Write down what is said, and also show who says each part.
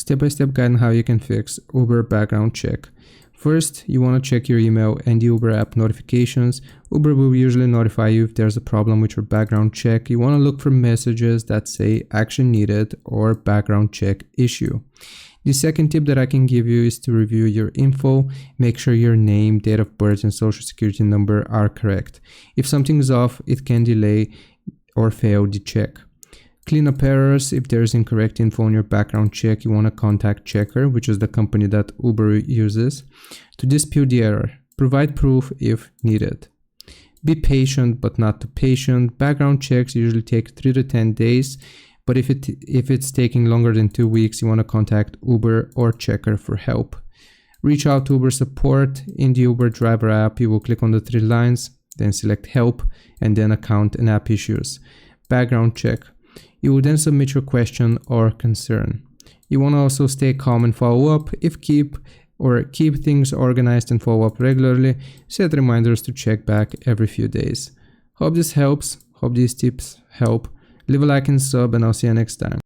Speaker 1: Step-by-step guide on how you can fix Uber background check. First, you want to check your email and the Uber app notifications. Uber will usually notify you if there's a problem with your background check. You want to look for messages that say action needed or background check issue. The second tip that I can give you is to review your info. Make sure your name, date of birth, and social security number are correct. If something is off, it can delay or fail the check. Clean up errors. If there's incorrect info on your background check, you want to contact Checkr, which is the company that Uber uses, to dispute the error. Provide proof if needed. Be patient, but not too patient. Background checks usually take 3 to 10 days, but if it's taking longer than 2 weeks, you want to contact Uber or Checkr for help. Reach out to Uber support. In the Uber driver app, you will click on the 3 lines, then select help, and then account and app issues. Background check. You will then submit your question or concern. You want to also stay calm and follow up. Keep things organized and follow up regularly. Set reminders to check back every few days. Hope this helps. Hope these tips help. Leave a like and sub, and I'll see you next time.